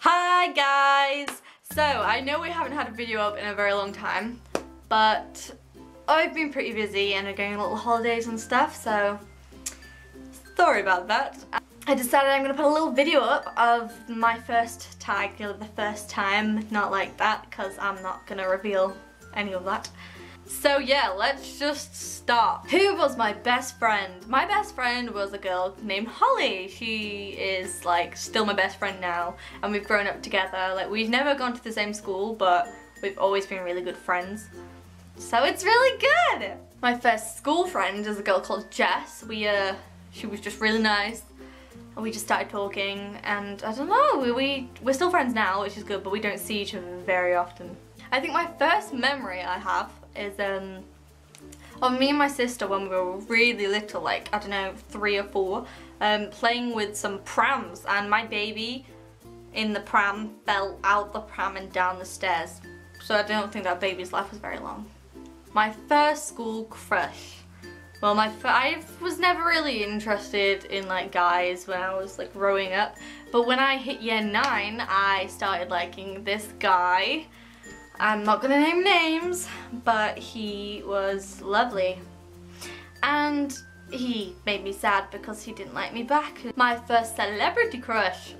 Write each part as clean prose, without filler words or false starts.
Hi guys! So, I know we haven't had a video up in a very long time, but I've been pretty busy and I'm going on little holidays and stuff, so sorry about that. I decided I'm going to put a little video up of my first tag, the first time, not like that, because I'm not going to reveal any of that. So yeah, let's just start. Who was my best friend? My best friend was a girl named Holly. She is like still my best friend now, and we've grown up together. Like, we've never gone to the same school, but we've always been really good friends. So it's really good. My first school friend is a girl called Jess. She was just really nice, and we just started talking, and I don't know, we're still friends now, which is good, but we don't see each other very often. I think my first memory I have is of me and my sister when we were really little, like, I don't know, 3 or 4, playing with some prams, and my baby in the pram fell out the pram and down the stairs. So I don't think that baby's life was very long. My first school crush. Well, I was never really interested in like guys when I was like growing up, but when I hit year 9, I started liking this guy. I'm not gonna name names, but he was lovely. And he made me sad because he didn't like me back. My first celebrity crush.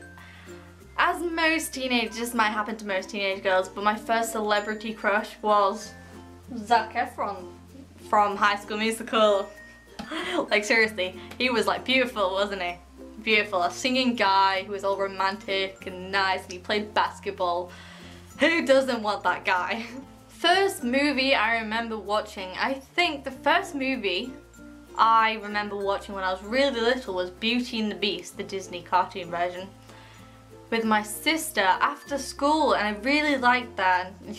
As most teenagers, this might happen to most teenage girls, but my first celebrity crush was Zac Efron from High School Musical. Like, seriously, he was like beautiful, wasn't he? Beautiful, a singing guy who was all romantic and nice, and he played basketball. Who doesn't want that guy? First movie I remember watching, I think the first movie I remember watching when I was really little was Beauty and the Beast, the Disney cartoon version, with my sister after school, and I really liked that, and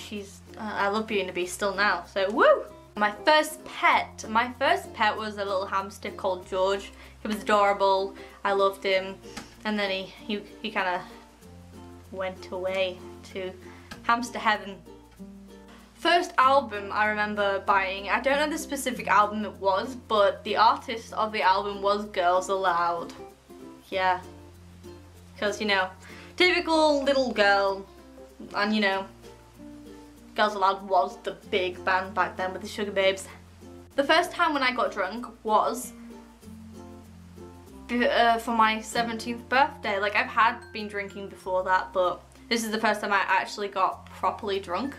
I love Beauty and the Beast still now, so woo! My first pet was a little hamster called George. He was adorable, I loved him, and then he kind of went away to hamster heaven. First album I remember buying, I don't know the specific album it was, but the artist of the album was Girls Aloud. Yeah, because, you know, typical little girl, and you know, Girls Aloud was the big band back then with the Sugar Babes. The first time when I got drunk was for my 17th birthday. Like, I've been drinking before that, but this is the first time I actually got properly drunk.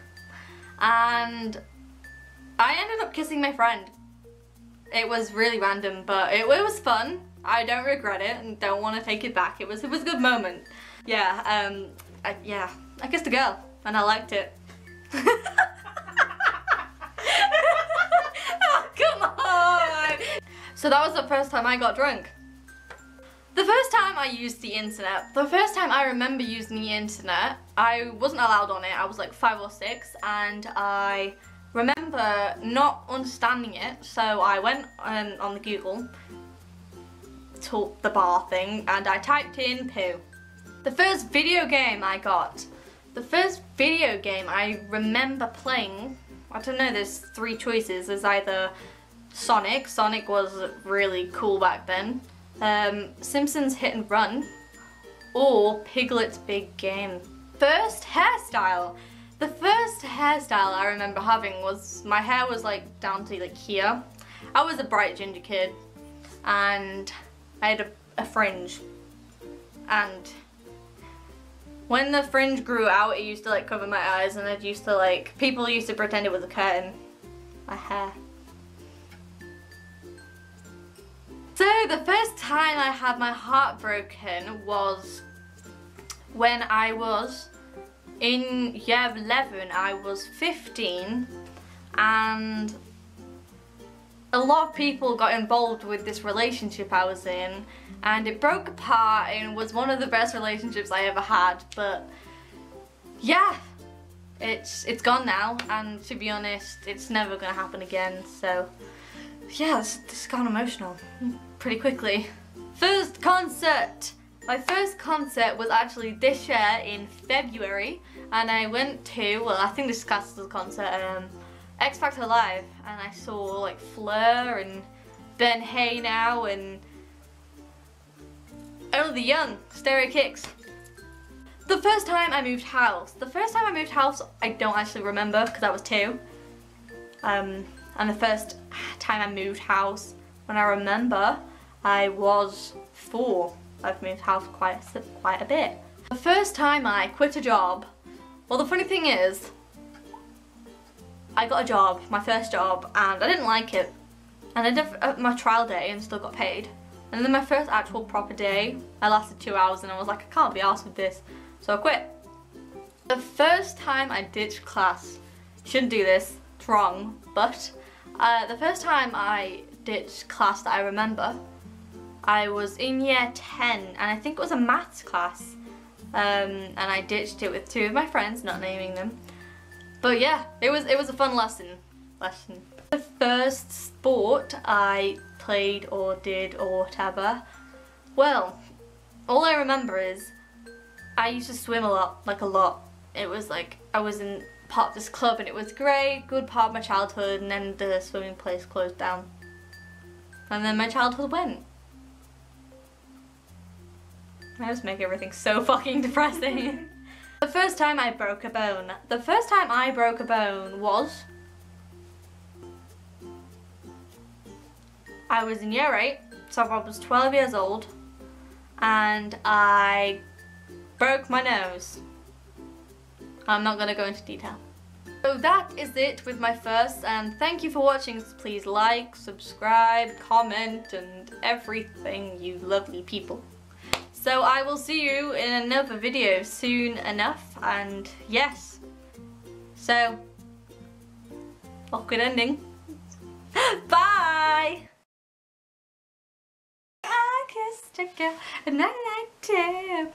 And I ended up kissing my friend. It was really random, but it was fun. I don't regret it and don't want to take it back. It was a good moment. Yeah, I kissed a girl and I liked it. Oh, come on! So that was the first time I got drunk. The first time I used the internet, the first time I remember using the internet, I wasn't allowed on it. I was like 5 or 6, and I remember not understanding it, so I went on the Google to the bar thing, and I typed in poo. The first video game I got. The first video game I remember playing, I don't know, there's 3 choices. There's either Sonic was really cool back then, Simpsons Hit and Run, or Piglet's Big Game. First hairstyle. The first hairstyle I remember having was, my hair was like down to like here. I was a bright ginger kid, and I had a fringe, and when the fringe grew out, it used to like cover my eyes, and people used to pretend it was a curtain. My hair. So the first time I had my heart broken was when I was in year 11. I was 15, and a lot of people got involved with this relationship I was in, and it broke apart and was one of the best relationships I ever had. But yeah, it's gone now, and to be honest, it's never gonna happen again. So yeah, this got emotional pretty quickly. First concert. My first concert was actually this year in February, and I went to, well, I think this class was a concert, X Factor Live, and I saw like Fleur and Ben Hay now and Oh the Young, Stereo Kicks. The first time I moved house. The first time I moved house, I don't actually remember because I was 2. And the first time I moved house, when I remember, I was 4. I've moved house quite a bit. The first time I quit a job, well, the funny thing is, I got a job, my first job, and I didn't like it. And I did my trial day and still got paid. And then my first actual proper day, I lasted 2 hours and I was like, I can't be arsed with this. So I quit. The first time I ditched class, shouldn't do this, it's wrong, but the first time I ditched class that I remember, I was in year 10 and I think it was a maths class. And I ditched it with 2 of my friends, not naming them. But yeah, it was a fun lesson. The first sport I played or did or whatever, well, all I remember is I used to swim a lot. It was like I was in part of this club and it was great, good part of my childhood, and then the swimming place closed down. And then my childhood went. I just make everything so fucking depressing. The first time I broke a bone. The first time I broke a bone was... I was in year 8, so I was 12 years old, and I broke my nose. I'm not going to go into detail. So that is it with my first, and thank you for watching. Please like, subscribe, comment, and everything, you lovely people. So I will see you in another video soon enough, and yes. So, awkward ending. Bye! I kissed a girl and I liked it.